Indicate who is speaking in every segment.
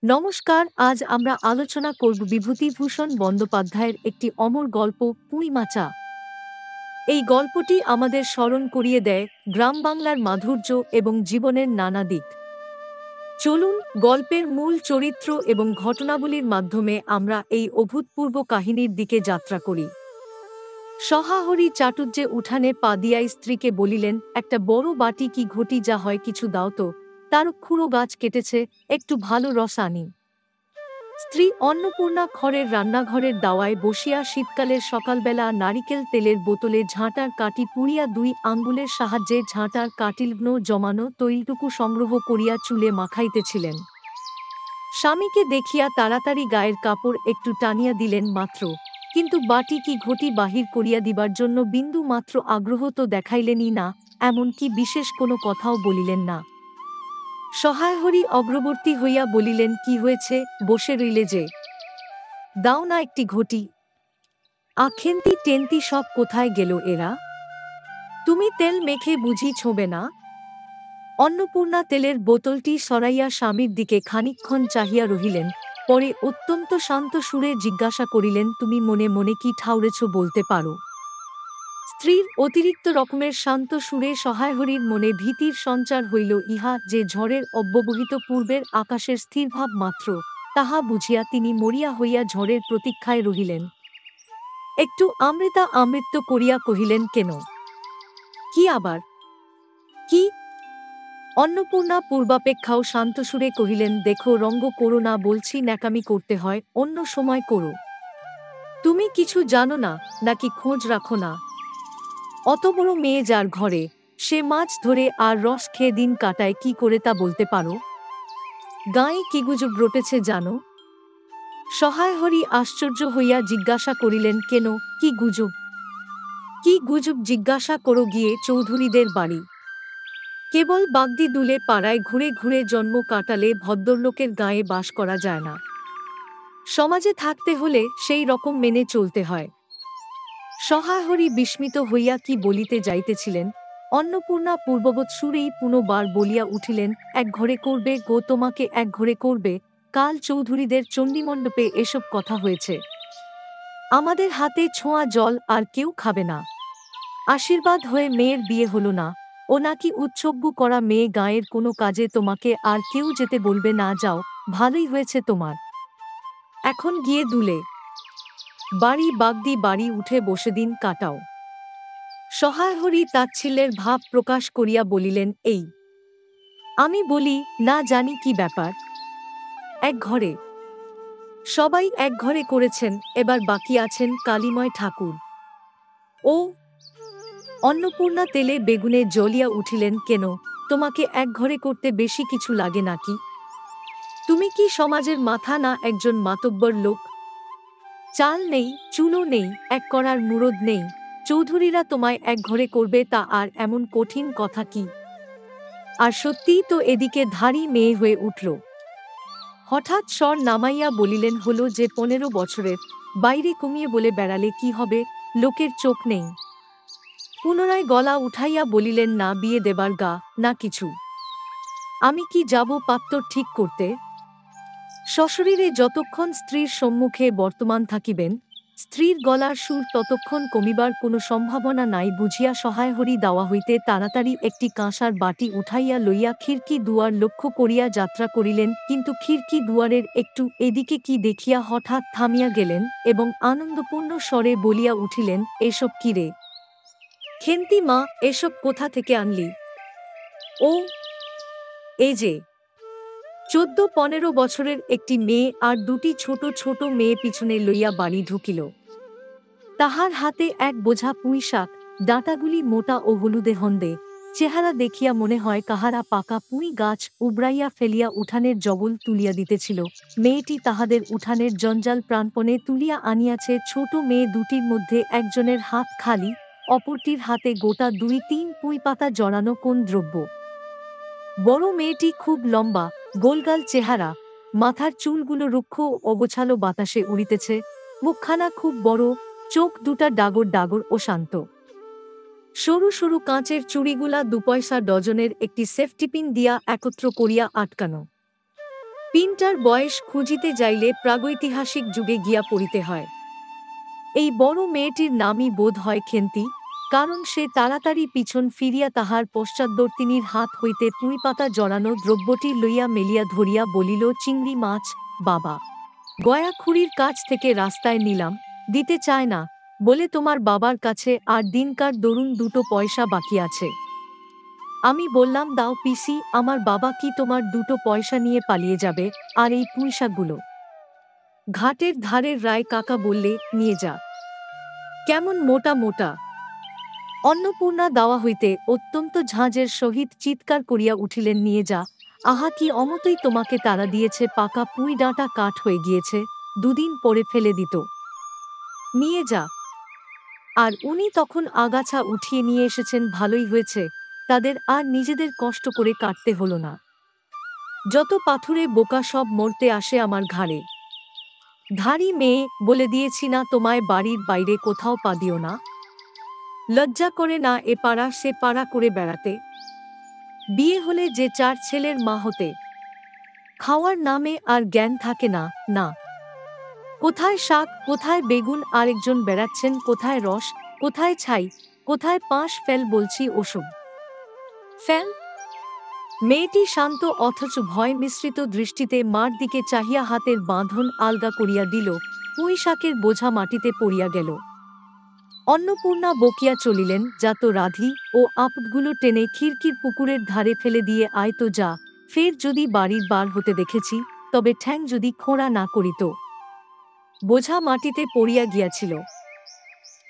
Speaker 1: নমস্কার। আজ আমরা আলোচনা করব বিভূতিভূষণ বন্দ্যোপাধ্যায়ের একটি অমর গল্প পুঁইমাচা। এই গল্পটি আমাদের স্মরণ করিয়ে দেয় গ্রাম বাংলার মাধুর্য এবং জীবনের নানা দিক। চলুন গল্পের মূল চরিত্র এবং ঘটনাবলীর মাধ্যমে আমরা এই অভূতপূর্ব কাহিনীর দিকে যাত্রা করি। সহাহরি চাটুজ্জে উঠানে পা দিয়াই স্ত্রীকে বলিলেন, একটা বড় বাটি কি ঘটি যা হয় কিছু দাও তো, তার খুঁড়ো গাছ কেটেছে, একটু ভালো রস আনি। স্ত্রী অন্নপূর্ণা খড়ের রান্নাঘরের দাওয়ায় বসিয়া শীতকালের সকালবেলা নারিকেল তেলের বোতলে ঝাঁটার কাঠি পুড়িয়া 2 আঙ্গুলের সাহায্যে ঝাঁটার কাঠিলগ্ন জমানো তৈলটুকু সংগ্রহ করিয়া চুলে মাখাইতেছিলেন। স্বামীকে দেখিয়া তাড়াতাড়ি গায়ের কাপড় একটু টানিয়া দিলেন মাত্র, কিন্তু বাটি কি ঘটি বাহির করিয়া দিবার জন্য বিন্দু মাত্র আগ্রহ তো দেখাইলেনই না, এমনকি বিশেষ কোনো কথাও বলিলেন না। সহায়হরি অগ্রবর্তী হইয়া বলিলেন, কি হয়েছে, বসে রইলে যে, দাও না একটি ঘটি। আখেন্তি টেন্তি সব কোথায় গেল এরা? তুমি তেল মেখে বুঝি ছোঁবে না? অন্নপূর্ণা তেলের বোতলটি সরাইয়া স্বামীর দিকে খানিকক্ষণ চাহিয়া রহিলেন, পরে অত্যন্ত শান্ত সুরে জিজ্ঞাসা করিলেন, তুমি মনে মনে কি ঠাউরেছ বলতে পারো? স্ত্রীর অতিরিক্ত রকমের শান্ত সুরে সহায়হরির মনে ভীতির সঞ্চার হইল। ইহা যে ঝড়ের অব্যবহিত পূর্বের আকাশের স্থিরভাব মাত্র, তাহা বুঝিয়া তিনি মরিয়া হইয়া ঝড়ের প্রতীক্ষায় রহিলেন। একটু আমৃতা আমৃত্য করিয়া কহিলেন, কেন? কি আবার? কি? অন্নপূর্ণা পূর্বাপেক্ষাও শান্তসুরে কহিলেন, দেখো, রঙ্গ করো না বলছি, ন্যাকামি করতে হয় অন্য সময় করো। তুমি কিছু জানো না, নাকি খোঁজ রাখো না? অত বড় মেয়ে যার ঘরে, সে মাছ ধরে আর রস খেয়ে দিন কাটায় কি করে তা বলতে পারো? গাঁয়ে কি গুজব রটেছে জানো? সহায়হরি আশ্চর্য হইয়া জিজ্ঞাসা করিলেন, কেন, কি গুজব? কি গুজব জিজ্ঞাসা করো গিয়ে চৌধুরীদের বাড়ি। কেবল বাগদি দুলে পাড়ায় ঘুরে ঘুরে জন্ম কাটালে ভদ্রলোকের গায়ে বাস করা যায় না। সমাজে থাকতে হলে সেই রকম মেনে চলতে হয়। সহায়হরি বিস্মিত হইয়া কি বলিতে যাইতেছিলেন, অন্নপূর্ণা পূর্ববৎ সুরেই পুনবার বলিয়া উঠিলেন, এক ঘরে করবে গো, তোমাকে এক ঘরে করবে। কাল চৌধুরীদের চণ্ডীমণ্ডপে এসব কথা হয়েছে। আমাদের হাতে ছোঁয়া জল আর কেউ খাবে না। আশীর্বাদ হয়ে মেয়ের বিয়ে হলো না, ও নাকি উৎসব্য করা মেয়ে, গাঁয়ের কোনো কাজে তোমাকে আর কেউ যেতে বলবে না, যাও, ভালোই হয়েছে তোমার। এখন গিয়ে দুলে বাড়ি বাগদি বাড়ি উঠে বসে দিন কাটাও। সহায়হরি তাচ্ছিল্যের ভাব প্রকাশ করিয়া বলিলেন, এই আমি বলি না, জানি কি ব্যাপার। এক ঘরে সবাই এক ঘরে করেছেন, এবার বাকি আছেন কালীময় ঠাকুর। ও! অন্নপূর্ণা তেলে বেগুনে জ্বলিয়া উঠিলেন, কেন, তোমাকে এক ঘরে করতে বেশি কিছু লাগে নাকি? তুমি কি সমাজের মাথা না, একজন মাতব্বর লোক? চাল নেই, চুলো নেই, এক করার মুরদ নেই, চৌধুরীরা তোমায় এক ঘরে করবে তা আর এমন কঠিন কথা কি? আর সত্যিই তো এদিকে ধাড়ি মেয়ে হয়ে উঠল। হঠাৎ স্বর নামাইয়া বলিলেন, হলো যে 15 বছরের, বাইরে কমিয়ে বলে বেড়ালে কি হবে, লোকের চোখ নেই। পুনরায় গলা উঠাইয়া বলিলেন, না বিয়ে দেবার গা, না কিছু। আমি কি যাব পাত্তর ঠিক করতে? সশরীরে যতক্ষণ স্ত্রীর সম্মুখে বর্তমান থাকিবেন, স্ত্রীর গলার সুর ততক্ষণ কমিবার কোনো সম্ভাবনা নাই বুঝিয়া সহায়হরি দাওয়া হইতে তাড়াতাড়ি একটি কাঁসার বাটি উঠাইয়া লইয়া খিড়কি দুয়ার লক্ষ্য করিয়া যাত্রা করিলেন, কিন্তু খিড়কি দুয়ারের একটু এদিকে কি দেখিয়া হঠাৎ থামিয়া গেলেন এবং আনন্দপূর্ণ স্বরে বলিয়া উঠিলেন, এসব কি রে খেন্তি মা, এসব কোথা থেকে আনলি? ও, এই যে 14-15 বছরের একটি মেয়ে আর 2টি ছোট ছোট মেয়ে পিছনে লইয়া বাড়ি ঢুকিল। তাহার হাতে এক বোঝা পুঁই শাক, ডাঁটাগুলি মোটা ও হলুদে হন্দে, চেহারা দেখিয়া মনে হয় কাহারা পাকা পুঁই গাছ উবড়াইয়া ফেলিয়া উঠানের জবল তুলিয়া দিতেছিল। মেয়েটি তাহাদের উঠানের জঞ্জাল প্রাণপণে তুলিয়া আনিয়াছে। ছোট মেয়ে দুটির মধ্যে একজনের হাত খালি, অপরটির হাতে গোটা 2-3 পুঁই পাতা জড়ানো কোন দ্রব্য। বড় মেয়েটি খুব লম্বা, গোলগাল চেহারা, মাথার চুলগুলো রুক্ষ ও অগোছালো বাতাসে উড়িতেছে, মুখখানা খুব বড়, চোখ দুটা ডাগর ডাগর ও শান্ত। সরু সরু কাঁচের চুড়িগুলা 2 পয়সা ডজনের একটি সেফটিপিন দিয়া একত্র করিয়া আটকানো। পিনটার বয়স খুঁজিতে যাইলে প্রাগৈতিহাসিক যুগে গিয়া পড়িতে হয়। এই বড় মেয়েটির নামই বোধ হয় খেন্তি, কারণ সে তাড়াতাড়ি পিছন ফিরিয়া তাহার পশ্চাদ্বর্তিনীর হাত হইতে পুঁইপাতা জড়ানো দ্রব্যটি লইয়া মেলিয়া ধরিয়া বলিল, চিংড়ি মাছ বাবা, গয়া খুড়ির কাছ থেকে রাস্তায় নিলাম, দিতে চায় না, বলে তোমার বাবার কাছে আর দিনকার দরুন 2 পয়সা বাকি আছে। আমি বললাম, দাও পিসি, আমার বাবা কি তোমার 2 পয়সা নিয়ে পালিয়ে যাবে? আর এই পুঁইশাকগুলো? ঘাটের ধারের রায় কাকা বললে, নিয়ে যা। কেমন মোটা মোটা। অন্নপূর্ণা দাওয়া হইতে অত্যন্ত ঝাঁঝের সহিত চিৎকার করিয়া উঠিলেন, নিয়ে যা। আহা, কি অমতই তোমাকে তাড়া দিয়েছে, পাকা পুঁই ডাঁটা কাঠ হয়ে গিয়েছে, 2 দিন পরে ফেলে দিত। নিয়ে যা। আর উনি তখন আগাছা উঠিয়ে নিয়ে এসেছেন, ভালোই হয়েছে, তাদের আর নিজেদের কষ্ট করে কাটতে হলো না। যত পাথুরে বোকা সব মরতে আসে আমার ঘাড়ে। ধাড়ি মেয়ে, বলে দিয়েছি না তোমায় বাড়ির বাইরে কোথাও পা দিও না? লজ্জা করে না এ পাড়া সে পাড়া করে বেড়াতে? বিয়ে হলে যে 4 ছেলের মা হতে, খাওয়ার নামে আর জ্ঞান থাকে না? না। কোথায় শাক, কোথায় বেগুন, আরেকজন বেড়াচ্ছেন কোথায় রস, কোথায় ছাই, কোথায় পাঁশ ফেল, বলছি ওসব ফেল। মেয়েটি শান্ত অথচ ভয় মিশ্রিত দৃষ্টিতে মার দিকে চাহিয়া হাতের বাঁধন আলগা করিয়া দিল, পুঁই শাকের বোঝা মাটিতে পড়িয়া গেল। অন্নপূর্ণা বকিয়া চলিলেন, যা তো রাধি, ও আপগুলো টেনে খিড়কির পুকুরের ধারে ফেলে দিয়ে আয় তো যা, ফের যদি বাড়ির বার হতে দেখেছি, তবে ঠ্যাং যদি খোঁড়া না করিত। বোঝা মাটিতে পড়িয়া গিয়াছিল।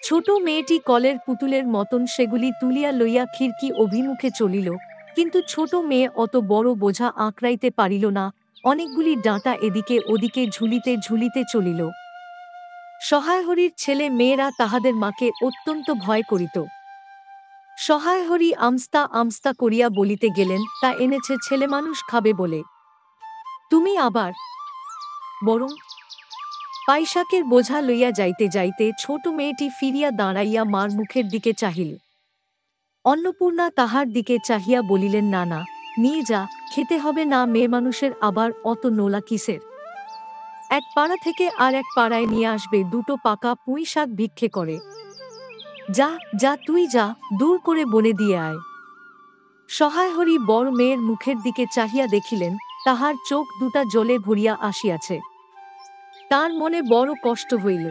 Speaker 1: ছোট মেয়েটি কলের পুতুলের মতন সেগুলি তুলিয়া লইয়া খিড়কি অভিমুখে চলিল, কিন্তু ছোট মেয়ে অত বড় বোঝা আঁকড়াইতে পারিল না, অনেকগুলি ডাঁটা এদিকে ওদিকে ঝুলিতে ঝুলিতে চলিল। সহায়হরির ছেলে মেয়েরা তাহাদের মাকে অত্যন্ত ভয় করিত। সহায়হরি আমস্তা আমস্তা করিয়া বলিতে গেলেন, তা এনেছে ছেলেমানুষ খাবে বলে, তুমি আবার বরং। পাইশাকের বোঝা লইয়া যাইতে যাইতে ছোট মেয়েটি ফিরিয়া দাঁড়াইয়া মার মুখের দিকে চাহিল। অন্নপূর্ণা তাহার দিকে চাহিয়া বলিলেন, না না, নিয়ে যা, খেতে হবে না, মেয়ে মানুষের আবার অত নোলা কিসের? এক পাড়া থেকে আর এক পাড়ায় নিয়ে আসবে 2 পাকা পুঁই শাক ভিক্ষে করে। যা যা, তুই যা, দূর করে বনে দিয়ে আয়। সহায়হরি বড় মেয়ের মুখের দিকে চাহিয়া দেখিলেন, তাহার চোখ 2টা জলে ভরিয়া আসিয়াছে। তার মনে বড় কষ্ট হইল।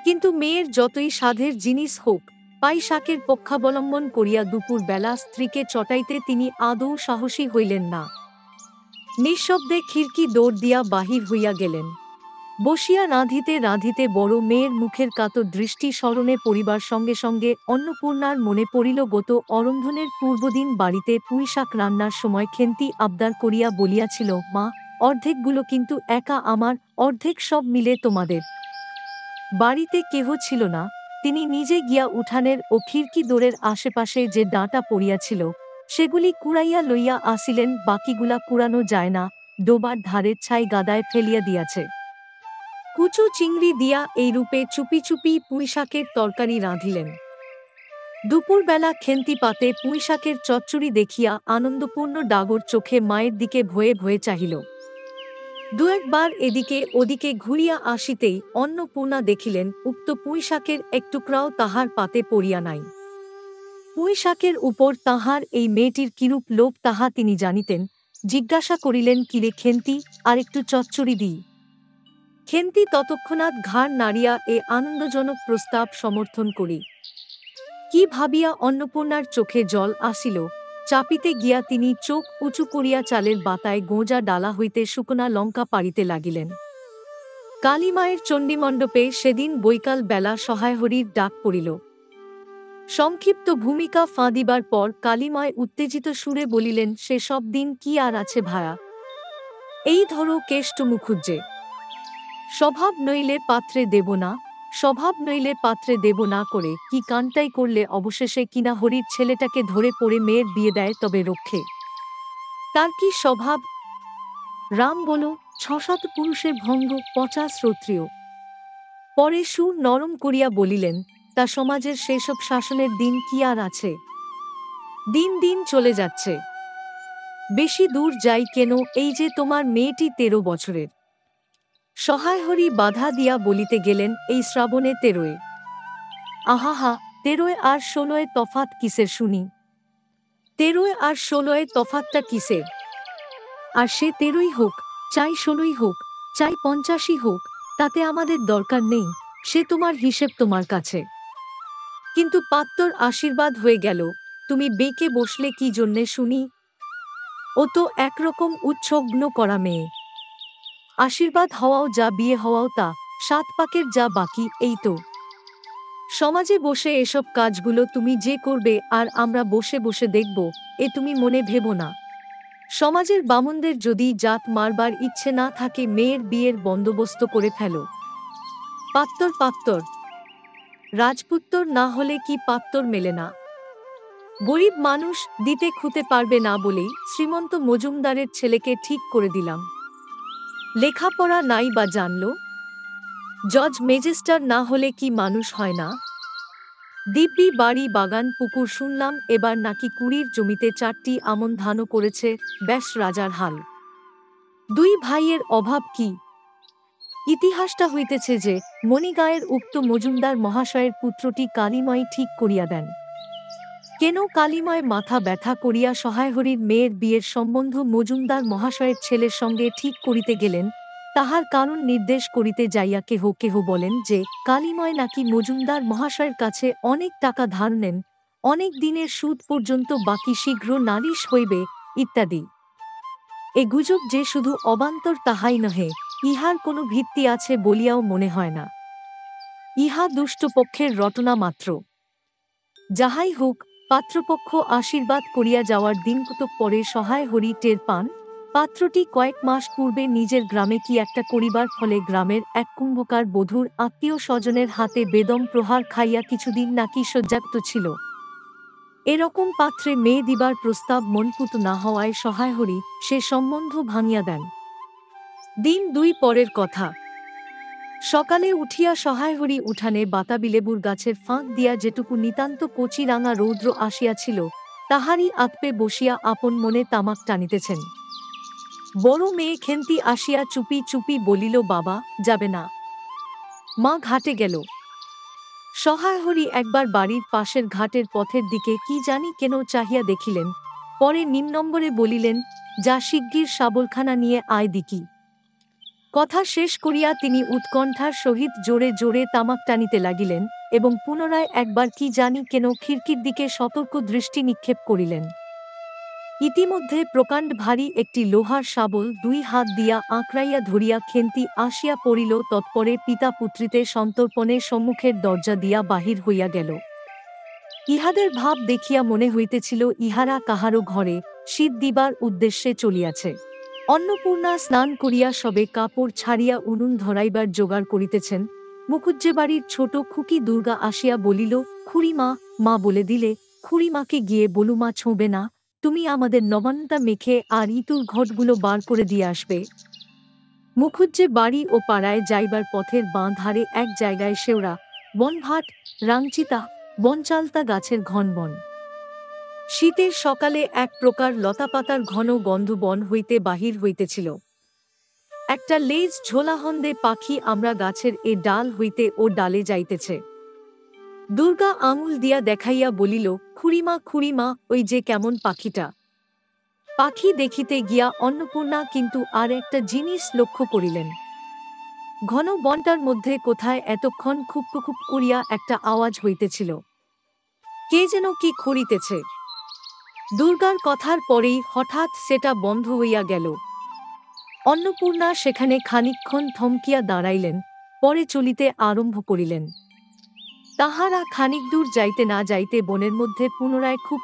Speaker 1: কিন্তু মেয়ের যতই সাধের জিনিস হোক, পাইশাকের পক্ষাবলম্বন করিয়া দুপুর বেলা স্ত্রীকে চটাইতে তিনি আদৌ সাহসী হইলেন না। নিঃশব্দে খিড়কি দৌড় দিয়া বাহির হইয়া গেলেন। বসিয়া রাঁধিতে রাঁধিতে বড় মেয়ের মুখের কাতর দৃষ্টি স্মরণে পড়িবার সঙ্গে সঙ্গে অন্নপূর্ণার মনে পড়িল, গত অরন্ধনের পূর্বদিন বাড়িতে পুঁইশাক রান্নার সময় খেন্তি আবদার করিয়া বলিয়াছিল, মা, অর্ধেকগুলো কিন্তু একা আমার, অর্ধেক সব মিলে তোমাদের। বাড়িতে কেহ ছিল না, তিনি নিজে গিয়া উঠানের ও খিড়কি দোরের আশেপাশে যে ডাঁটা পড়িয়াছিল সেগুলি কুড়াইয়া লইয়া আসিলেন, বাকিগুলা কুড়ানো যায় না, ডোবার ধারের ছাই গাদায় ফেলিয়া দিয়াছে। কুচু চিংড়ি দিয়া এই রূপে চুপি চুপি পুঁইশাকের তরকারি রাঁধিলেন। দুপুরবেলা খেন্তি পাতে পুঁইশাকের চচ্চড়ি দেখিয়া আনন্দপূর্ণ ডাগর চোখে মায়ের দিকে ভয়ে ভয়ে চাহিল। 2-1 বার এদিকে ওদিকে ঘুরিয়া আসিতেই অন্নপূর্ণা দেখিলেন, উক্ত পুঁইশাকের এক টুকরাও তাহার পাতে পড়িয়া নাই। পুঁইশাকের উপর তাহার এই মেয়েটির কিরূপ লোভ তাহা তিনি জানিতেন। জিজ্ঞাসা করিলেন, কিরে খেন্তি, আর একটু চচ্চড়ি দিই? খেন্তি তৎক্ষণাৎ ঘাড় নাড়িয়া এ আনন্দজনক প্রস্তাব সমর্থন করি। কি ভাবিয়া অন্নপূর্ণার চোখে জল আসিল, চাপিতে গিয়া তিনি চোখ উঁচু করিয়া চালের বাতায় গোঁজা ডালা হইতে শুকনা লঙ্কা পাড়িতে লাগিলেন। কালীমায়ের চণ্ডীমণ্ডপে সেদিন বৈকাল বেলা সহায়হরির ডাক পড়িল। সংক্ষিপ্ত ভূমিকা ফাঁদিবার পর কালীমায় উত্তেজিত সুরে বলিলেন, সে সব দিন কি আর আছে ভায়া? এই ধরো কেষ্ট মুখুজ্জে। স্বভাব নইলে পাত্রে দেব না, স্বভাব নইলে পাত্রে দেব না করে কি কানটাই করলে অবশেষে কিনা হরির ছেলেটাকে ধরে পড়ে মেয়ের বিয়ে দেয়, তবে রক্ষে। তার কি স্বভাব? রাম বলো, 6-7 পুরুষের ভঙ্গ, পচা শ্রোত্রিয়। পরে সুর নরম করিয়া বলিলেন, তা সমাজের সেসব শাসনের দিন কি আর আছে? দিন দিন চলে যাচ্ছে। বেশি দূর যাই কেন, এই যে তোমার মেয়েটি 13 বছরের। সহায়হরি বাধা দিয়া বলিতে গেলেন, এই শ্রাবণে 13। আহাহা, 13 আর 16 তফাৎ কিসের শুনি? 13 আর 16 তফাৎটা কিসের? আর সে 13 হোক, চাই 16 হোক, চাই 50 হোক, তাতে আমাদের দরকার নেই, সে তোমার হিসেব তোমার কাছে। কিন্তু পাত্তর আশীর্বাদ হয়ে গেল, তুমি বেঁকে বসলে কি জন্যে শুনি? ও তো একরকম উচ্ছগ্ন করা মেয়ে। আশীর্বাদ হওয়াও যা, বিয়ে হওয়াও তা, 7 পাকের যা বাকি, এই তো। সমাজে বসে এসব কাজগুলো তুমি যে করবে আর আমরা বসে বসে দেখব, এ তুমি মনে ভেবো না। সমাজের বামুনদের যদি জাত মারবার ইচ্ছে না থাকে, মেয়ের বিয়ের বন্দোবস্ত করে ফেলো। পাত্তর পাত্তর, রাজপুত্তর না হলে কি পাত্তর মেলে না? গরিব মানুষ, দিতে খুঁতে পারবে না বলেই শ্রীমন্ত মজুমদারের ছেলেকে ঠিক করে দিলাম। লেখাপড়া নাই বা জানল, জজ ম্যাজিস্টার না হলে কি মানুষ হয় না? দিব্যি বাড়ি বাগান পুকুর, শুনলাম এবার নাকি 20 জমিতে 4টি আমন ধানও করেছে, ব্যাস রাজার হাল। 2 ভাইয়ের অভাব কি? ইতিহাসটা হইতেছে যে মণিগাঁয়ের উক্ত মজুমদার মহাশয়ের পুত্রটি কালিময় ঠিক করিয়া দেন। কেন কালিময় মাথা ব্যথা করিয়া সহায়হরির মেয়ের বিয়ের সম্বন্ধ মজুমদার মহাশয়ের ছেলের সঙ্গে ঠিক করিতে গেলেন, তাহার কারণ নির্দেশ করিতে যাইয়া কেহ কেহ বলেন যে কালিময় নাকি মজুমদার মহাশয়ের কাছে অনেক টাকা ধার নেন, অনেক দিনের সুদ পর্যন্ত বাকি, শীঘ্র নালিশ হইবে ইত্যাদি। এ গুজব যে শুধু অবান্তর তাহাই নহে, ইহার কোনো ভিত্তি আছে বলিয়াও মনে হয় না। ইহা দুষ্টপক্ষের রটনা মাত্র। যাহাই হোক, পাত্রপক্ষ আশীর্বাদ করিয়া যাওয়ার দিনকতক পরে সহায়হরি টের পান, পাত্রটি কয়েক মাস পূর্বে নিজের গ্রামে কি একটা করিবার ফলে গ্রামের এক কুম্ভকার বধূর আত্মীয় স্বজনের হাতে বেদম প্রহার খাইয়া কিছুদিন নাকি শয্যাগত ছিল। এরকম পাত্রে মেয়ে দিবার প্রস্তাব মনপুত না হওয়ায় সহায়হরি সে সম্বন্ধ ভাঙিয়া দেন। দিন 2 পরের কথা। সকালে উঠিয়া সহায়হরি উঠানে বাতাবিলেবুর গাছের ফাঁক দিয়া যেটুকু নিতান্ত কচি রাঙা রৌদ্র আসিয়াছিল, তাহারই আতপে বসিয়া আপন মনে তামাক টানিতেছেন। বড় মেয়ে খেন্তি আসিয়া চুপি চুপি বলিল, বাবা, যাবে না? মা ঘাটে গেল। সহায়হরি একবার বাড়ির পাশের ঘাটের পথের দিকে কি জানি কেন চাহিয়া দেখিলেন, পরে নিম্নম্বরে বলিলেন, যা শিগগির শাবলখানা নিয়ে আয় দিকি। কথা শেষ করিয়া তিনি উৎকণ্ঠার সহিত জোরে জোরে তামাক টানিতে লাগিলেন এবং পুনরায় একবার কি জানি কেন খিড়কির দিকে সতর্ক দৃষ্টি নিক্ষেপ করিলেন। ইতিমধ্যে প্রকাণ্ড ভারী একটি লোহার শাবল 2 হাত দিয়া আঁকড়াইয়া ধরিয়া খেন্তি আসিয়া পড়িল, তৎপরে পিতা পুত্রিতে সন্তর্পণে সম্মুখের দরজা দিয়া বাহির হইয়া গেল। ইহাদের ভাব দেখিয়া মনে হইতেছিল ইহারা কাহারও ঘরে শীত দিবার উদ্দেশ্যে চলিয়াছে। অন্নপূর্ণা স্নান করিয়া সবে কাপড় ছাড়িয়া উনুন ধরাইবার জোগাড় করিতেছেন, মুখুজ্জেবাড়ির ছোট খুকি দুর্গা আসিয়া বলিল, খুড়িমা, মা বলে দিলে, খুড়িমাকে গিয়ে বলুমা ছোঁবে না, তুমি আমাদের নবান্নটা মেখে আর ইতুর ঘটগুলো বার করে দিয়ে আসবে। মুখুজ্জে বাড়ি ও পাড়ায় যাইবার পথের বাঁ ধারে এক জায়গায় শেওড়া, বনভাট, রাংচিতা, বনচালতা গাছের ঘন বন। শীতের সকালে এক প্রকার লতাপাতার ঘন গন্ধ বন হইতে বাহির হইতেছিল। একটা লেজ ঝোলা হন্দে পাখি আমরা গাছের এ ডাল হইতে ও ডালে যাইতেছে। দুর্গা আঙুল দিয়া দেখাইয়া বলিল, খুড়িমা, খুড়িমা, ওই যে কেমন পাখিটা। পাখি দেখিতে গিয়া অন্নপূর্ণা কিন্তু আর একটা জিনিস লক্ষ্য করিলেন। ঘন বনটার মধ্যে কোথায় এতক্ষণ খুব করিয়া একটা আওয়াজ হইতেছিল। কে যেন কি খড়িতেছে। দুর্গার কথার পরেই হঠাৎ সেটা বন্ধ হইয়া গেল। অন্নপূর্ণা সেখানে খানিকক্ষণ থমকিয়া দাঁড়াইলেন, পরে চলিতে আরম্ভ করিলেন। তাহারা খানিক দূর যাইতে না যাইতে বনের মধ্যে পুনরায় খুব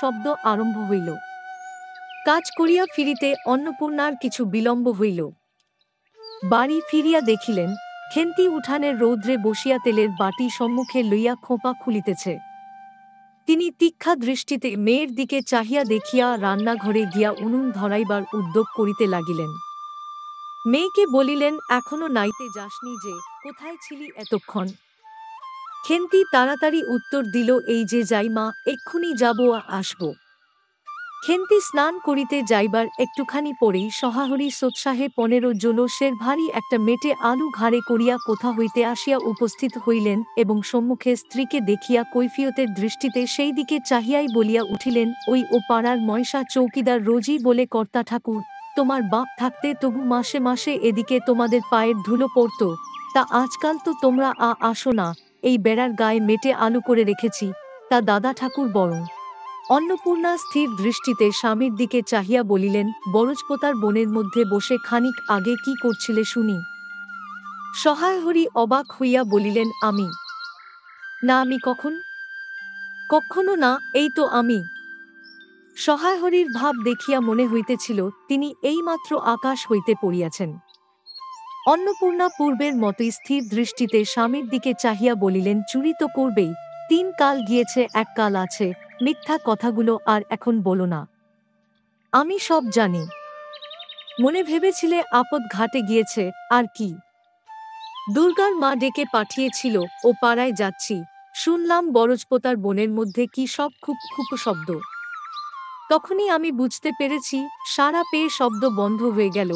Speaker 1: শব্দ আরম্ভ হইল। কাজ করিয়া ফিরিতে অন্নপূর্ণার কিছু বিলম্ব হইল। বাড়ি ফিরিয়া দেখিলেন, খেন্তি উঠানের রৌদ্রে বসিয়া তেলের বাটি সম্মুখে লইয়া খোঁপা খুলিতেছে। তিনি তীক্ষ্ণ দৃষ্টিতে মেয়ের দিকে চাহিয়া দেখিয়া রান্নাঘরে গিয়া উনুন ধরাইবার উদ্যোগ করিতে লাগিলেন। মেয়েকে বলিলেন, এখনো নাইতে যাসনি যে, কোথায় ছিলি এতক্ষণ? খেন্তি তাড়াতাড়ি উত্তর দিল, এই যে যাই মা, এক্ষুনি যাব আসব। খেন্তি স্নান করিতে যাইবার একটুখানি পরেই সহাহরি সোৎসাহে 15 জোলসের ভারী একটা মেটে আলু ঘাড়ে করিয়া কোথা হইতে আসিয়া উপস্থিত হইলেন এবং সম্মুখে স্ত্রীকে দেখিয়া কৈফিয়তের দৃষ্টিতে সেই দিকে চাহিয়াই বলিয়া উঠিলেন, ওই ও পাড়ার ময়সা চৌকিদার রোজই বলে কর্তা ঠাকুর, তোমার বাপ থাকতে তবু মাসে মাসে এদিকে তোমাদের পায়ের ধুলো পড়ত, তা আজকাল তো তোমরা আসো না। এই বেড়ার গায়ে মেটে আলু করে রেখেছি, তা দাদা ঠাকুর বরং। অন্নপূর্ণা স্থির দৃষ্টিতে স্বামীর দিকে চাহিয়া বলিলেন, বরজপোতার বনের মধ্যে বসে খানিক আগে কি করছিলে শুনি? সহায়হরি অবাক হইয়া বলিলেন, আমি? না, আমি কখন? কক্ষনো না, এই তো আমি। সহায়হরির ভাব দেখিয়া মনে হইতেছিল তিনি এইমাত্র আকাশ হইতে পড়িয়াছেন। অন্নপূর্ণা পূর্বের মতোই স্থির দৃষ্টিতে স্বামীর দিকে চাহিয়া বলিলেন, চুরি তো করবেই, 3 কাল গিয়েছে, 1 কাল আছে, মিথ্যা কথাগুলো আর এখন বলো না। আমি সব জানি। মনে ভেবেছিলে আপদ ঘাটে গিয়েছে, আর কি? দুর্গার মা ডেকে পাঠিয়েছিল, ও পাড়ায় যাচ্ছি, শুনলাম বরজপোতার বনের মধ্যে কি সব খুব খুব শব্দ। তখনই আমি বুঝতে পেরেছি, সারা পেয়ে শব্দ বন্ধ হয়ে গেল,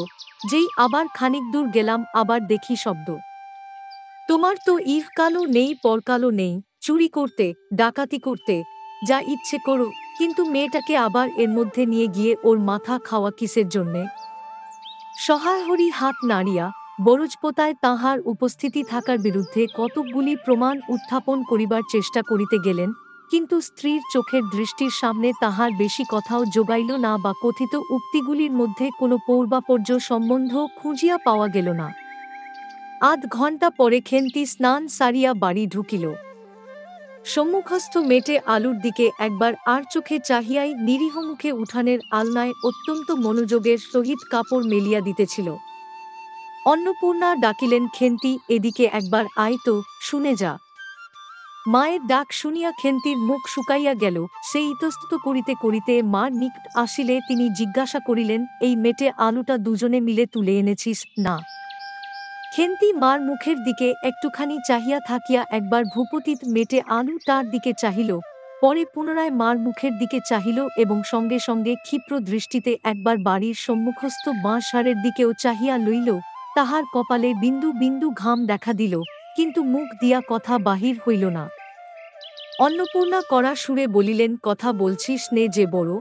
Speaker 1: যেই আবার খানিক দূর গেলাম আবার দেখি শব্দ। তোমার তো ইহকালও নেই পরকালও নেই, চুরি করতে, ডাকাতি করতে, যা ইচ্ছে করো, কিন্তু মেয়েটাকে আবার এর মধ্যে নিয়ে গিয়ে ওর মাথা খাওয়া কিসের জন্যে? সহায়হরি হাত নাড়িয়া বরজপোতায় তাঁহার উপস্থিতি থাকার বিরুদ্ধে কতকগুলি প্রমাণ উত্থাপন করিবার চেষ্টা করিতে গেলেন, কিন্তু স্ত্রীর চোখের দৃষ্টির সামনে তাহার বেশি কথাও জোগাইল না বা কথিত উক্তিগুলির মধ্যে কোনো পূর্বাপর্য সম্বন্ধ খুঁজিয়া পাওয়া গেল না। আধ ঘণ্টা পরে খেন্তি স্নান সারিয়া বাড়ি ঢুকিল। সম্মুখস্থ মেটে আলুর দিকে একবার আর চোখে চাহিয়াই নিরীহ মুখে উঠানের আলনায় অত্যন্ত মনোযোগের সহিত কাপড় মেলিয়া দিতেছিল। অন্নপূর্ণা ডাকিলেন, খেন্তি, এদিকে একবার আয় তো, শুনে যা। মায়ের ডাক শুনিয়া খেন্তির মুখ শুকাইয়া গেল। সে ইতস্তত করিতে করিতে মার নিকট আসিলে তিনি জিজ্ঞাসা করিলেন, এই মেটে আলুটা দুজনে মিলে তুলে এনেছিস না? খেন্তি মার মুখের দিকে একটুখানি চাহিয়া থাকিয়া একবার ভূপতিত মেটে আলু তার দিকে চাহিল, পরে পুনরায় মার মুখের দিকে চাহিল এবং সঙ্গে সঙ্গে ক্ষিপ্র দৃষ্টিতে একবার বাড়ির সম্মুখস্থ বাঁশঝাড়ের দিকেও চাহিয়া লইল। তাহার কপালে বিন্দু বিন্দু ঘাম দেখা দিল, কিন্তু মুখ দিয়া কথা বাহির হইল না। অন্নপূর্ণা কড়া সুরে বলিলেন, কথা বলছিস নে যে বড়?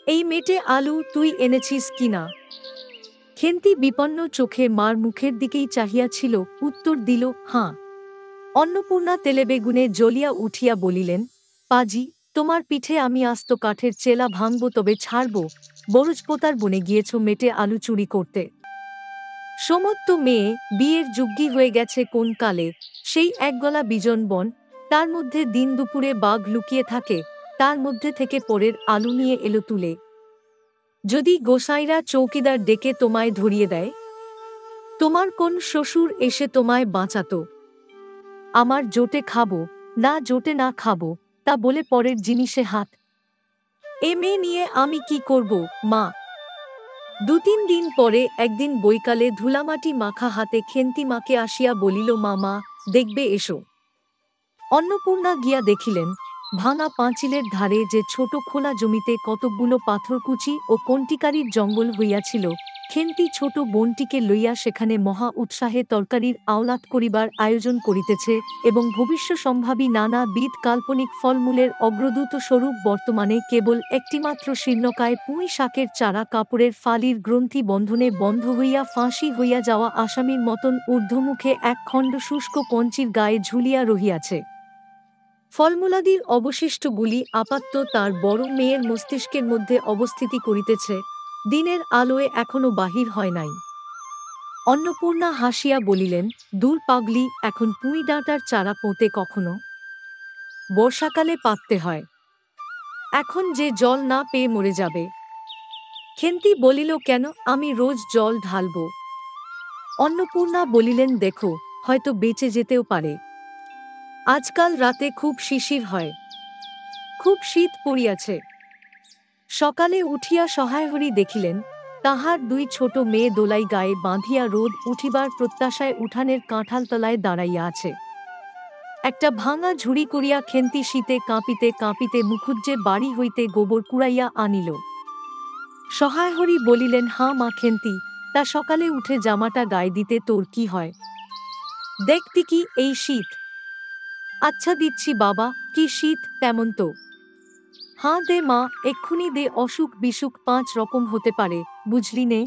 Speaker 1: এই মেটে আলু তুই এনেছিস কিনা? খেন্তি বিপন্ন চোখে মার মুখের দিকেই চাহিয়াছিল, উত্তর দিল, হাঁ। অন্নপূর্ণা তেলেবেগুনে জ্বলিয়া উঠিয়া বলিলেন, পাজি, তোমার পিঠে আমি আস্ত কাঠের চেলা ভাঙব, তবে ছাড়ব বরজপোতার বনে গিয়েছ মেটে আলু চুরি করতে। সমত্ত মেয়ে, বিয়ের যোগ্যী হয়ে গেছে কোন কালে, সেই একগলা বিজন বন, তার মধ্যে দিন দুপুরে বাঘ লুকিয়ে থাকে, তার মধ্যে থেকে পরের আলু নিয়ে এলো তুলে। যদি গোসাইরা চৌকিদার ডেকে তোমায় ধরিয়ে দেয়? তোমার কোন শ্বশুর এসে তোমায় বাঁচাত? আমার জোটে খাবো, না জোটে না খাবো, তা বলে পরের জিনিসে হাত? এ মেয়ে নিয়ে আমি কি করব, মা? 2-3 দিন পরে একদিন বৈকালে ধুলামাটি মাখা হাতে খেন্তি মাকে আসিয়া বলিল, মামা, দেখবে এসো। অন্নপূর্ণা গিয়া দেখিলেন, ভাঙা পাঁচিলের ধারে যে ছোট খোলা জমিতে কতকগুলো পাথরকুচি ও কন্টিকারির জঙ্গল হইয়াছিল, খেন্তি ছোট বোনটিকে লইয়া সেখানে মহা উৎসাহে তরকারির আওলাদ করিবার আয়োজন করিতেছে এবং ভবিষ্যসম্ভাবী নানাবিধ কাল্পনিক ফলমূলের অগ্রদূত স্বরূপ বর্তমানে কেবল একটিমাত্র শীর্ণকায় পুঁই শাকের চারা কাপড়ের ফালির গ্রন্থি বন্ধনে বন্ধ হইয়া ফাঁসি হইয়া যাওয়া আসামির মতন ঊর্ধ্বমুখে এক খণ্ড শুষ্ক কঞ্চির গায়ে ঝুলিয়া রহিয়াছে। ফলমূলাদির অবশিষ্টগুলি আপাতত তার বড় মেয়ের মস্তিষ্কের মধ্যে অবস্থিতি করিতেছে, দিনের আলোয় এখনো বাহির হয় নাই। অন্নপূর্ণা হাসিয়া বলিলেন, দূর পাগলি, এখন পুঁই ডাঁটার চারা পোঁতে কখনো? বর্ষাকালে পাততে হয়। এখন যে জল না পেয়ে মরে যাবে। খেন্তি বলিল, কেন, আমি রোজ জল ঢালব। অন্নপূর্ণা বলিলেন, দেখো, হয়তো বেঁচে যেতেও পারে। আজকাল রাতে খুব শিশির হয়, খুব শীত পড়িয়াছে। সকালে উঠিয়া সহায়হরি দেখিলেন, তাহার 2 ছোট মেয়ে দোলাই গায়ে বাঁধিয়া রোদ উঠিবার প্রত্যাশায় উঠানের কাঁঠালতলায় দাঁড়াইয়া আছে। একটা ভাঙা ঝুড়ি করিয়া খেন্তি শীতে কাঁপিতে কাঁপিতে মুখুজ্জে বাড়ি হইতে গোবর কুড়াইয়া আনিল। সহায় হরি বলিলেন, হাঁ মা খেন্তি, তা সকালে উঠে জামাটা গায়ে দিতে তোর কি হয়? দেখতি কি এই শীত? আচ্ছা দিচ্ছি বাবা, কি শীত তেমন তো? হাঁ দে মা, এক্ষুনি দে, অসুখ বিসুখ 5 রকম হতে পারে, বুঝলি নে।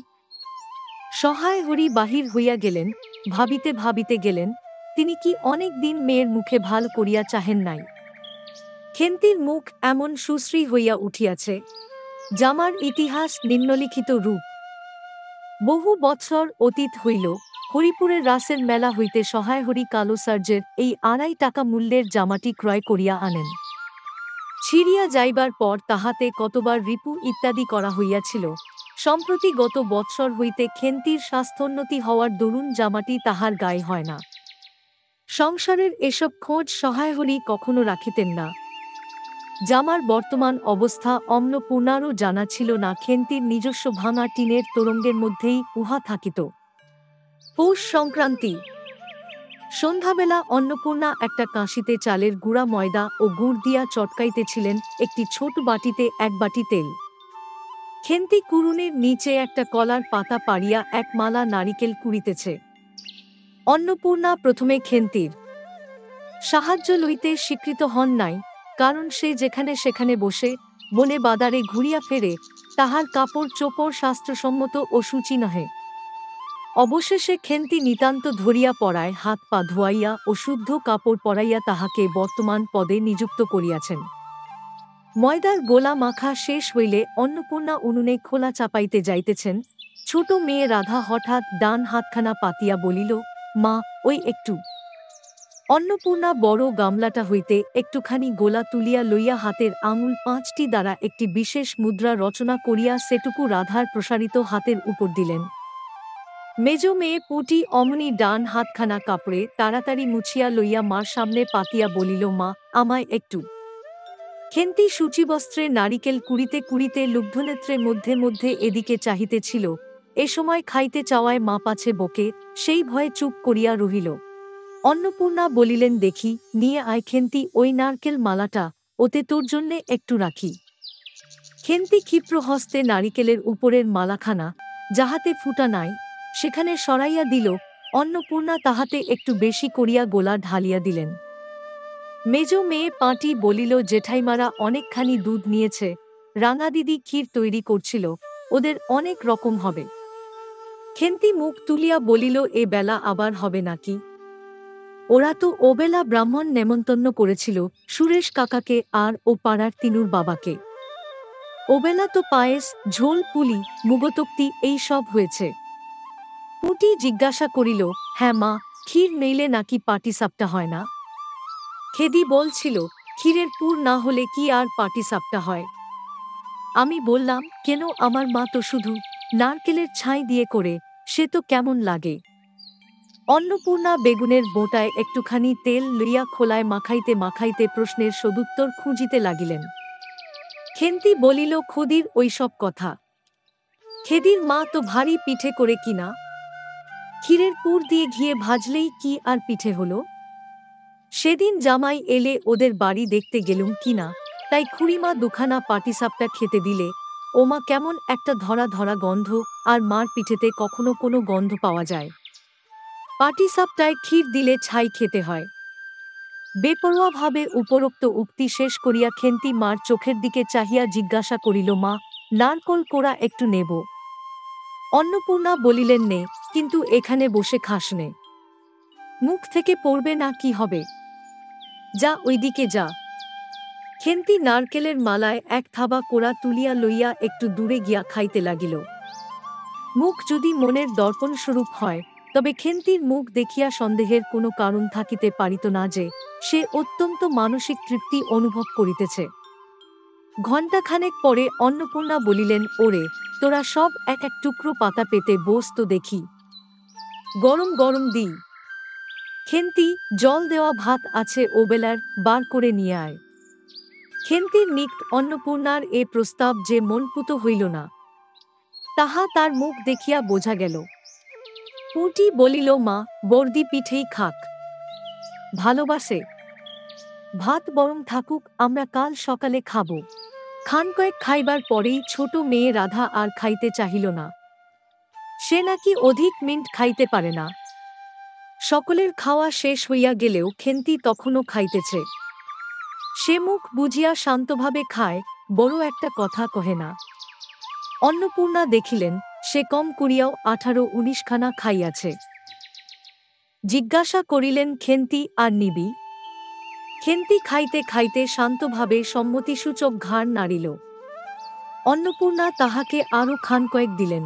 Speaker 1: সহায় হরি বাহির হইয়া গেলেন। ভাবিতে ভাবিতে গেলেন, তিনি কি অনেক দিন মেয়ের মুখে ভাল করিয়া চাহেন নাই। খেন্তির মুখ এমন সুশ্রী হইয়া উঠিয়াছে, জামার ইতিহাস নিম্নলিখিত রূপ। বহু বৎসর অতীত হইল, হরিপুরের রাসের মেলা হইতে সহায় হরি কালো সার্জের এই 2.5 টাকা মূল্যের জামাটি ক্রয় করিয়া আনেন। ছিঁড়িয়া যাইবার পর তাহাতে কতবার রিপু ইত্যাদি করা হইয়াছিল। সম্প্রতি গত বৎসর হইতে খেন্তির স্বাস্থ্যোন্নতি হওয়ার দরুন জামাটি তাহার গায়ে হয় না। সংসারের এসব খোঁজ সহায় হরি কখনো রাখিতেন না। জামার বর্তমান অবস্থা অন্নপূর্ণারও জানা ছিল না। খেন্তির নিজস্ব ভাঙা টিনের তোরঙ্গের মধ্যেই উহা থাকিত। পৌষ সংক্রান্তি সন্ধ্যাবেলা অন্নপূর্ণা একটা কাঁসিতে চালের গুঁড়া ময়দা ও গুড় দিয়া চটকাইতেছিলেন, একটি ছোট বাটিতে 1 বাটি তেল। খেন্তি কুড়ুনির নিচে একটা কলার পাতা পাড়িয়া 1 মালা নারিকেল কুড়িতেছে। অন্নপূর্ণা প্রথমে খেন্তির সাহায্য লইতে স্বীকৃত হন নাই, কারণ সে যেখানে সেখানে বসে বনে বাদারে ঘুরিয়া ফেরে, তাহার কাপড় চোপড় শাস্ত্রসম্মত ও শুচি নহে। অবশেষে খেন্তি নিতান্ত ধরিয়া পড়ায় হাত পা ধোয়াইয়া ও শুদ্ধ কাপড় পরাইয়া তাহাকে বর্তমান পদে নিযুক্ত করিয়াছেন। ময়দার গোলা মাখা শেষ হইলে অন্নপূর্ণা উনুনে খোলা চাপাইতে যাইতেছেন। ছোট মেয়ে রাধা হঠাৎ ডান হাতখানা পাতিয়া বলিল, মা, ওই একটু। অন্নপূর্ণা বড় গামলাটা হইতে একটুখানি গোলা তুলিয়া লইয়া হাতের আঙুল 5টি দ্বারা একটি বিশেষ মুদ্রা রচনা করিয়া সেটুকু রাধার প্রসারিত হাতের উপর দিলেন। মেজ মেয়ে পুটি অমনি ডান হাতখানা কাপড়ে তাড়াতাড়ি মুছিয়া লইয়া মার সামনে পাতিয়া বলিল, মা, আমায় একটু। খেন্তি সূচিবস্ত্রে নারিকেল কুড়িতে কুড়িতে লুব্ধনেত্রে মধ্যে মধ্যে এদিকে চাহিতেছিল। এ সময় খাইতে চাওয়ায় মা পাছে বকে, সেই ভয়ে চুপ করিয়া রহিল। অন্নপূর্ণা বলিলেন, দেখি, নিয়ে আয় খেন্তি ওই নারকেল মালাটা, ওতে তোর জন্যে একটু রাখি। খেন্তি ক্ষিপ্র হস্তে নারিকেলের উপরের মালাখানা, যাহাতে ফুটা নাই, সেখানে সরাইয়া দিল। অন্নপূর্ণা তাহাতে একটু বেশি করিয়া গোলা ঢালিয়া দিলেন। মেজ মেয়ে পাঁটি বলিল, জেঠাইমারা অনেকখানি দুধ নিয়েছে, রাঙা দিদি ক্ষীর তৈরি করছিল, ওদের অনেক রকম হবে। খেন্তি মুখ তুলিয়া বলিল, এ বেলা আবার হবে নাকি? ওরা তো ওবেলা ব্রাহ্মণ নেমন্তন্ন করেছিল, সুরেশ কাকাকে আর ও পাড়ার তিনুর বাবাকে। ওবেলা তো পায়েস, ঝোল, পুলি, মুগতক্তি এই সব হয়েছে। পুটি জিজ্ঞাসা করিল, হ্যাঁ মা, ক্ষীর নইলে নাকি পাটিসাপটা হয় না? খেদি বলছিল, ক্ষীরের পুর না হলে কি আর পাটিসাপটা হয়? আমি বললাম, কেন, আমার মা তো শুধু নারকেলের ছাই দিয়ে করে, সে তো কেমন লাগে। অন্নপূর্ণা বেগুনের বোঁটায় একটুখানি তেল লইয়া খোলায় মাখাইতে মাখাইতে প্রশ্নের সদুত্তর খুঁজিতে লাগিলেন। খেন্তি বলিল, খদির ওই সব কথা। খেদির মা তো ভারী পিঠে করে কিনা। ক্ষীরের পুর দিয়ে ঘিয়ে ভাজলেই কি আর পিঠে হলো? সেদিন জামাই এলে ওদের বাড়ি দেখতে গেলুম কিনা, তাই খুড়িমা দুখানা পাটিসাপটা খেতে দিলে। ওমা, কেমন একটা ধরা ধরা গন্ধ, আর মার পিঠেতে কখনো কোনো গন্ধ পাওয়া যায়? পাটিসাপটায় ক্ষীর দিলে ছাই খেতে হয়। বেপরোয়াভাবে উপরোক্ত উক্তি শেষ করিয়া খেন্তি মার চোখের দিকে চাহিয়া জিজ্ঞাসা করিল, মা, নারকোল কোড়া একটু নেব? অন্নপূর্ণা বলিলেন, নে, কিন্তু এখানে বসে খাস নে। মুখ থেকে পড়বে না, কি হবে? যা, ওইদিকে যা। খেন্তি নারকেলের মালায় 1 থাবা কোড়া তুলিয়া লইয়া একটু দূরে গিয়া খাইতে লাগিল। মুখ যদি মনের দর্পণ স্বরূপ হয়, তবে খেন্তির মুখ দেখিয়া সন্দেহের কোনো কারণ থাকিতে পারিত না যে সে অত্যন্ত মানসিক তৃপ্তি অনুভব করিতেছে। ঘণ্টাখানেক পরে অন্নপূর্ণা বলিলেন, ওরে, তোরা সব 1 টুকরো পাতা পেতে বোস তো দেখি। গরম গরম দিই। খেন্তি, জল দেওয়া ভাত আছে ওবেলার, বার করে নিয়ে আয়। খেন্তির নিকট অন্নপূর্ণার এ প্রস্তাব যে মনপুত হইল না, তাহা তার মুখ দেখিয়া বোঝা গেল। পুঁটি বলিল, মা, বর্দি পিঠেই খাক, ভালোবাসে। ভাত বরং থাকুক, আমরা কাল সকালে খাব। খান কয়েক খাইবার পরেই ছোট মেয়ে রাধা আর খাইতে চাহিল না। সে নাকি অধিক মিন্ট খাইতে পারে না। সকলের খাওয়া শেষ হইয়া গেলেও খেন্তি তখনও খাইতেছে। সে মুখ বুজিয়া শান্তভাবে খায়, বড় একটা কথা কহে না। অন্নপূর্ণা দেখিলেন সে কম করিয়াও 18-19 খানা খাইয়াছে। জিজ্ঞাসা করিলেন, খেন্তি আর নিবি? খেন্তি খাইতে খাইতে শান্তভাবে সম্মতিসূচক ঘাড় নাড়িল। অন্নপূর্ণা তাহাকে আরও খান কয়েক দিলেন।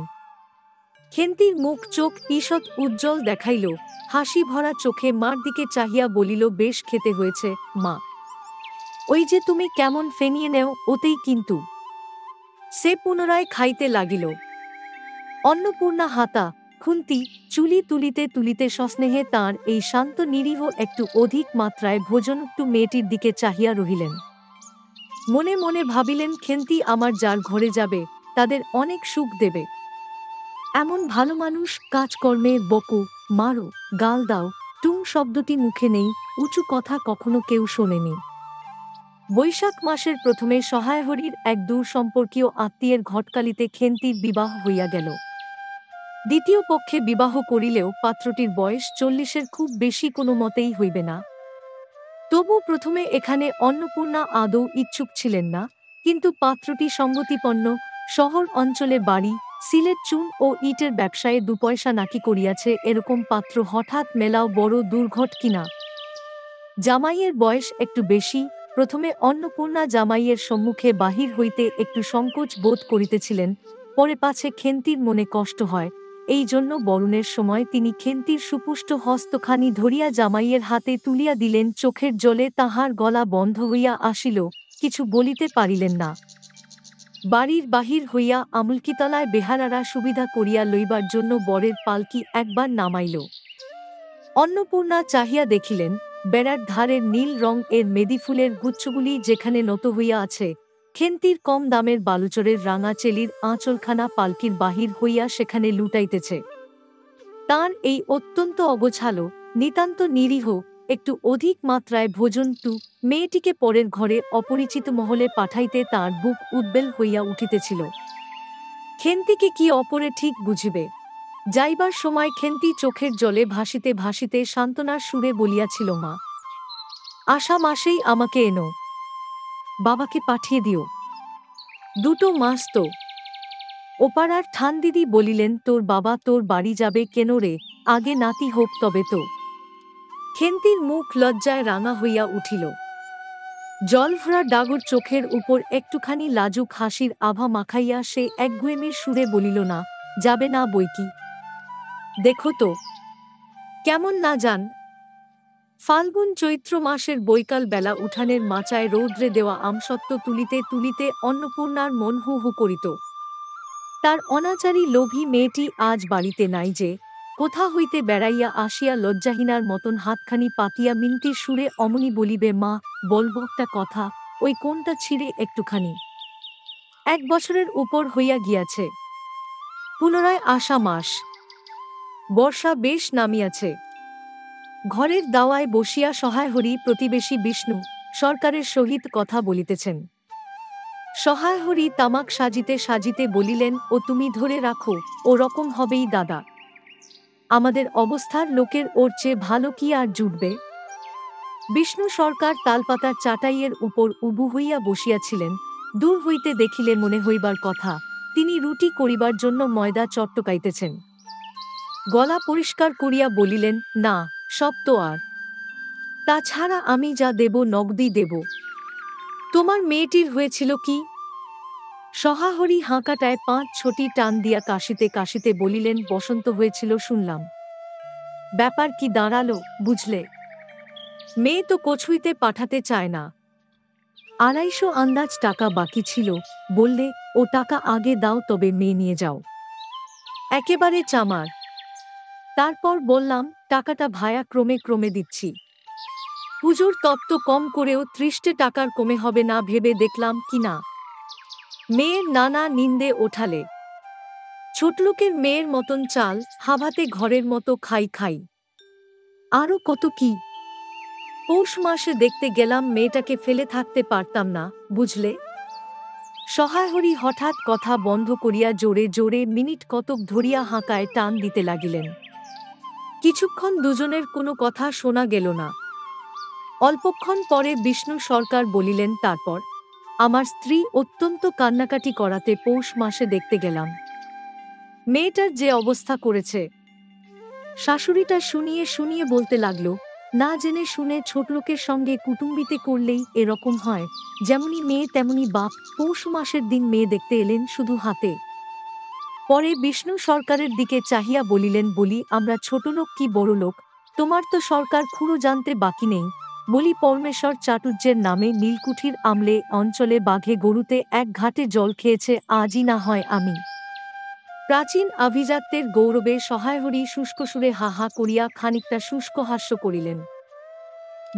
Speaker 1: খেন্তির মুখ চোখ ঈষৎ উজ্জ্বল দেখাইল, হাসি ভরা চোখে মার দিকে চাহিয়া বলিল, বেশ খেতে হয়েছে মা। ওই যে তুমি কেমন ফেনিয়ে নেও ওতেই কিন্তু। সে পুনরায় খাইতে লাগিল। অন্নপূর্ণা হাতা খুন্তি চুলি তুলিতে তুলিতে সস্নেহে তাঁর এই শান্ত নিরীহ একটু অধিক মাত্রায় ভোজনটু মেয়েটির দিকে চাহিয়া রহিলেন। মনে মনে ভাবিলেন, খেন্তি আমার যার ঘরে যাবে তাদের অনেক সুখ দেবে। এমন ভালো মানুষ, কাজকর্মে বকো, মারো, গাল দাও, টুং শব্দটি মুখে নেই, উঁচু কথা কখনো কেউ শোনেনি। বৈশাখ মাসের প্রথমে সহায়হরির এক দূর সম্পর্কীয় আত্মীয়ের ঘটকালিতে খেন্তির বিবাহ হইয়া গেল। দ্বিতীয় পক্ষে বিবাহ করিলেও পাত্রটির বয়স 40-এর খুব বেশি কোনো মতেই হইবে না। তবু প্রথমে এখানে অন্নপূর্ণা আদৌ ইচ্ছুক ছিলেন না, কিন্তু পাত্রটি সঙ্গতিপন্ন, শহর অঞ্চলে বাড়ি, সিলেট চুন ও ইটের ব্যবসায়ে 2 পয়সা নাকি করিয়াছে, এরকম পাত্র হঠাৎ মেলাও বড় দুর্ঘট কিনা। জামাইয়ের বয়স একটু বেশি। প্রথমে অন্নপূর্ণা জামাইয়ের সম্মুখে বাহির হইতে একটু সংকোচ বোধ করিতেছিলেন, পরে পাছে খেন্তির মনে কষ্ট হয়, এই জন্য বরণের সময় তিনি খেন্তির সুপুষ্ট হস্তখানি ধরিয়া জামাইয়ের হাতে তুলিয়া দিলেন। চোখের জলে তাহার গলা বন্ধ হইয়া আসিল, কিছু বলিতে পারিলেন না। বাড়ির বাহির হইয়া আমুলকিতলায় বেহারারা সুবিধা করিয়া লইবার জন্য বরের পালকি একবার নামাইল। অন্নপূর্ণা চাহিয়া দেখিলেন, বেড়ার ধারের নীল রং এর মেদিফুলের গুচ্ছগুলি যেখানে নত হইয়া আছে, খেন্তির কম দামের বালুচরের রাঙা চেলির আঁচলখানা পালকির বাহির হইয়া সেখানে লুটাইতেছে। তাঁর এই অত্যন্ত অগোছালো, নিতান্ত নিরীহ, একটু অধিক মাত্রায় ভোজনটু মেয়েটিকে পরের ঘরে অপরিচিত মহলে পাঠাইতে তাঁর বুক উদ্বেল হইয়া উঠিতেছিল। খেন্তিকে কি অপরে ঠিক বুঝিবে? যাইবার সময় খেন্তি চোখের জলে ভাসিতে ভাসিতে সান্ত্বনার সুরে বলিয়াছিল, মা, আশা মাসেই আমাকে এনো, বাবাকে পাঠিয়ে দিও। 2 মাস তো। ওপাড়ার ঠানদিদি বলিলেন, তোর বাবা তোর বাড়ি যাবে কেন রে, আগে নাতি হোক তবে তো। খেন্তির মুখ লজ্জায় রাঙা হইয়া উঠিল। জলভরা ডাগর চোখের উপর একটুখানি লাজুক হাসির আভা মাখাইয়া সে একগুঁয়েমির সুরে বলিল, না, যাবে না বইকি। দেখো তো কেমন না যান। ফাল্গুন চৈত্র মাসের বৈকাল বেলা উঠানের মাচায় রৌদ্রে দেওয়া আমসত্ত্ব তুলিতে তুলিতে অন্নপূর্ণার মন হু হু করিত। তার অনাচারী লোভী মেয়েটি আজ বাড়িতে নাই যে, কোথা হইতে বেড়াইয়া আসিয়া লজ্জাহীনার মতন হাতখানি পাতিয়া মিনতির সুরে অমনি বলিবে, মা, বলব একটা কথা, ওই কোনটা ছিঁড়ে একটুখানি। 1 বছরের উপর হইয়া গিয়াছে। পুনরায় আষা মাস। বর্ষা বেশ নামিয়াছে। ঘরের দাওয়ায় বসিয়া সহায়হরি প্রতিবেশী বিষ্ণু সরকারের সহিত কথা বলিতেছেন। সহায়হরি তামাক সাজিতে সাজিতে বলিলেন, ও তুমি ধরে রাখো, ও রকম হবেই দাদা। আমাদের অবস্থার লোকের ওর চেয়ে ভালো কি আর জুটবে? বিষ্ণু সরকার তালপাতার চাটাইয়ের উপর উবু হইয়া বসিয়াছিলেন। দূর হইতে দেখিলে মনে হইবার কথা, তিনি রুটি করিবার জন্য ময়দা চট্টকাইতেছেন। গলা পরিষ্কার করিয়া বলিলেন, না, সব তো আর। তাছাড়া আমি যা দেব নগদি দেব। তোমার মেয়েটির হয়েছিল কি? সহাহরি হাঁকাটায় 5-6টি টান দিয়া কাশিতে কাশিতে বলিলেন, বসন্ত হয়েছিল শুনলাম। ব্যাপার কি দাঁড়ালো বুঝলে? মেয়ে তো কছুইতে পাঠাতে চায় না। 250 আন্দাজ টাকা বাকি ছিল, বললে, ও টাকা আগে দাও তবে মেয়ে নিয়ে যাও। একেবারে চামার। তারপর বললাম, টাকাটা ভায়া ক্রমে ক্রমে দিচ্ছি। পুজোর তত্ত্ব কম করেও 30 টাকার কমে হবে না ভেবে দেখলাম কি না। মেয়ের নানা নিন্দে ওঠালে। ছোটলোকের মেয়ের মতন চাল, হাভাতে ঘরের মতো খাই খাই। আরও কত কি। পৌষ মাসে দেখতে গেলাম, মেয়েটাকে ফেলে থাকতে পারতাম না, বুঝলে। সহায়হরি হঠাৎ কথা বন্ধ করিয়া জোরে জোরে মিনিট কতক ধরিয়া হাঁকায় টান দিতে লাগিলেন। কিছুক্ষণ দুজনের কোনো কথা শোনা গেল না। অল্পক্ষণ পরে বিষ্ণু সরকার বলিলেন, তারপর আমার স্ত্রী অত্যন্ত কান্নাকাটি করাতে পৌষ মাসে দেখতে গেলাম। মেয়েটার যে অবস্থা করেছে। শাশুড়িটা শুনিয়ে শুনিয়ে বলতে লাগল, না জেনে শুনে ছোটলোকের সঙ্গে কুটুম্বিতে করলেই এরকম হয়, যেমনি মেয়ে তেমনি বাপ। পৌষ মাসের দিন মেয়ে দেখতে এলেন শুধু হাতে। পরে বিষ্ণু সরকারের দিকে চাহিয়া বলিলেন, বলি আমরা ছোটলোক কি বড়লোক, তোমার তো সরকার খুঁড়ো জানতে বাকি নেই। বলি পরমেশ্বর চাটুর্যের নামে নীলকুঠির আমলে অঞ্চলে বাঘে গরুতে এক ঘাটে জল খেয়েছে, আজই না হয় আমি। প্রাচীন আভিজাত্যের গৌরবে সহায়হরি শুষ্কসুরে হা হা করিয়া খানিকটা শুষ্ক হাস্য করিলেন।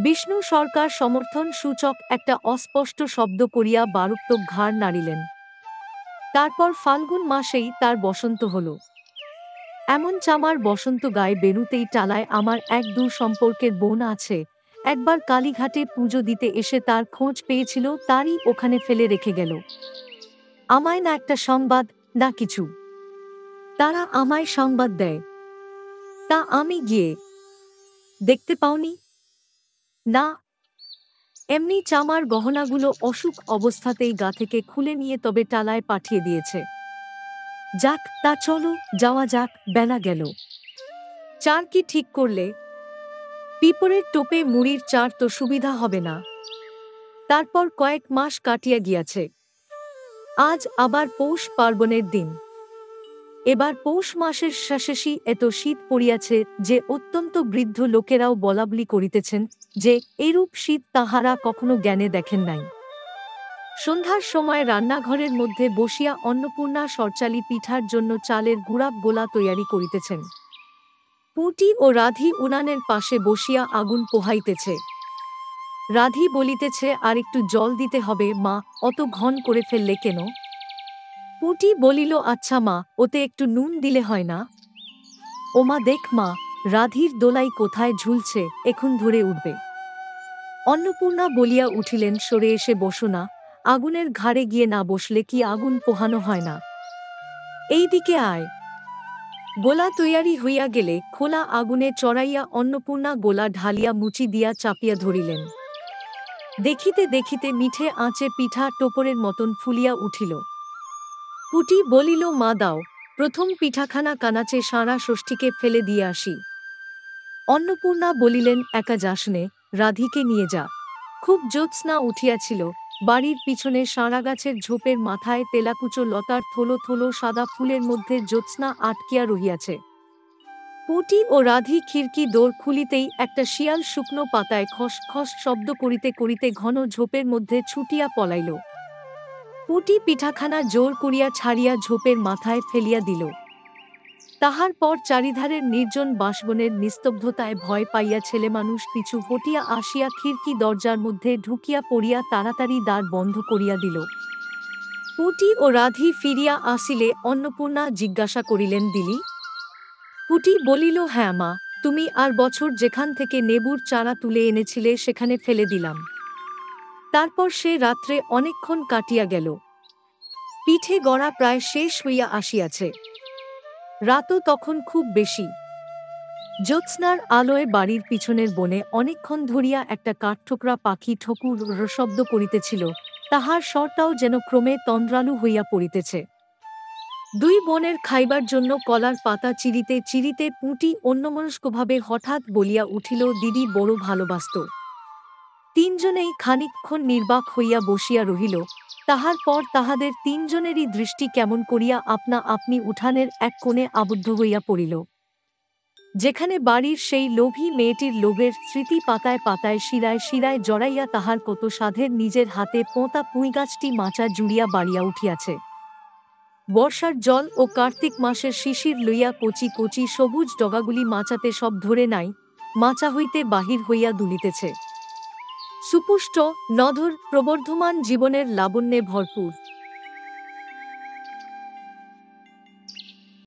Speaker 1: বিষ্ণু সরকার সমর্থন সূচক একটা অস্পষ্ট শব্দ করিয়া বারুক্তক ঘাড় নাড়িলেন। তারপর ফাল্গুন মাসেই তার বসন্ত হল। এমন চামার বসন্ত গায়ে বেরুতেই টালায় আমার এক দূর সম্পর্কের বোন আছে, একবার কালীঘাটে পুজো দিতে এসে তার খোঁজ পেয়েছিল, তারই ওখানে ফেলে রেখে গেল। আমায় না একটা সংবাদ, না কিছু। তারা আমায় সংবাদ দেয়, তা আমি গিয়ে দেখতে পাওনি? না, এমনি চামার গহনাগুলো অসুখ অবস্থাতেই গা থেকে খুলে নিয়ে তবে টালায় পাঠিয়ে দিয়েছে। যাক, তা চলো যাওয়া যাক, বেলা গেল। চার কি ঠিক করলে? পিঁপড়ের টোপে মুড়ির চার তো সুবিধা হবে না। তারপর কয়েক মাস কাটিয়া গিয়াছে, আজ আবার পৌষ পার্বণের দিন। এবার পৌষ মাসের শেষেশি এত শীত পড়িয়াছে যে অত্যন্ত বৃদ্ধ লোকেরাও বলাবলি করিতেছেন যে এরূপ শীত তাহারা কখনো জ্ঞানে দেখেন নাই। সন্ধ্যার সময় রান্নাঘরের মধ্যে বসিয়া অন্নপূর্ণা সরচালি পিঠার জন্য চালের গুঁড়া গোলা তৈয়ারি করিতেছেন। পুঁটি ও রাধি উনানের পাশে বসিয়া আগুন পোহাইতেছে। রাধি বলিতেছে, আর একটু জল দিতে হবে মা, অত ঘন করে ফেললে কেন? পুঁটি বলিল, আচ্ছা মা, ওতে একটু নুন দিলে হয় না? ওমা দেখ মা, রাধির দোলাই কোথায় ঝুলছে, এখন ধরে উঠবে। অন্নপূর্ণা বলিয়া উঠিলেন, সরে এসে বসো না, আগুনের ঘাড়ে গিয়ে না বসলে কি আগুন পোহানো হয় না? এই দিকে আয়। গোলা তৈয়ারি হইয়া গেলে খোলা আগুনে চড়াইয়া অন্নপূর্ণা গোলা ঢালিয়া মুচি দিয়া চাপিয়া ধরিলেন। দেখিতে দেখিতে মিঠে আঁচে পিঠা টোপরের মতন ফুলিয়া উঠিল। পুটি বলিল, মা দাও, প্রথম পিঠাখানা কানাচে সারা ষষ্ঠীকে ফেলে দিয়ে আসি। অন্নপূর্ণা বলিলেন, একা যাসনে, রাধিকে নিয়ে যা। খুব জ্যোৎস্না উঠিয়াছিল। বাড়ির পিছনে সাঁড়াগাছের ঝোপের মাথায় তেলাকুচো লতার থলো থলো সাদা ফুলের মধ্যে জ্যোৎস্না আটকিয়া রহিয়াছে। পুটি ও রাধি খিড়কি দোর খুলিতেই একটা শিয়াল শুকনো পাতায় খস খস শব্দ করিতে করিতে ঘন ঝোপের মধ্যে ছুটিয়া পলাইল। পুটি পিঠাখানা জোর করিয়া ছাড়িয়া ঝোপের মাথায় ফেলিয়া দিল। তাহার পর চারিধারের নির্জন বাঁশবনের নিস্তব্ধতায় ভয় পাইয়া ছেলেমানুষ পিছু হটিয়া আসিয়া খিড়কি দরজার মধ্যে ঢুকিয়া পড়িয়া তাড়াতাড়ি দ্বার বন্ধ করিয়া দিল। পুটি ও রাধি ফিরিয়া আসিলে অন্নপূর্ণা জিজ্ঞাসা করিলেন, দিলি? পুটি বলিল, হ্যাঁ মা, তুমি আর বছর যেখান থেকে নেবুর চারা তুলে এনেছিলে সেখানে ফেলে দিলাম। তারপর সে রাত্রে অনেকক্ষণ কাটিয়া গেল। পিঠে গড়া প্রায় শেষ হইয়া আসিয়াছে। রাতও তখন খুব বেশি। জ্যোৎস্নার আলোয় বাড়ির পিছনের বনে অনেকক্ষণ ধরিয়া একটা কাঠঠোকরা পাখি ঠকুর শব্দ করিতেছিল, তাহার স্বরটাও যেন ক্রমে তন্দ্রালু হইয়া পড়িতেছে। দুই বোনের খাইবার জন্য কলার পাতা চিরিতে চিরিতে পুঁটি অন্যমনস্কভাবে হঠাৎ বলিয়া উঠিল, দিদি বড় ভালোবাসত। তিনজনেই খানিকক্ষণ নির্বাক হইয়া বসিয়া রহিল। তাহার পর তাহাদের তিনজনেরই দৃষ্টি কেমন করিয়া আপনা আপনি উঠানের এক কোণে আবদ্ধ হইয়া পড়িল, যেখানে বাড়ির সেই লোভী মেয়েটির লোভের স্মৃতি পাতায় পাতায় শিরায় শিরায় জড়াইয়া তাহার কত সাধের নিজের হাতে পোঁতা পুঁইগাছটি মাচা জুড়িয়া বাড়িয়া উঠিয়াছে। বর্ষার জল ও কার্তিক মাসের শিশির লইয়া কচি কচি সবুজ ডগাগুলি মাচাতে সব ধরে নাই, মাচা হইতে বাহির হইয়া দুলিতেছে। সুপুষ্ট নধর প্রবর্ধমান জীবনের লাবণ্যে ভরপুর।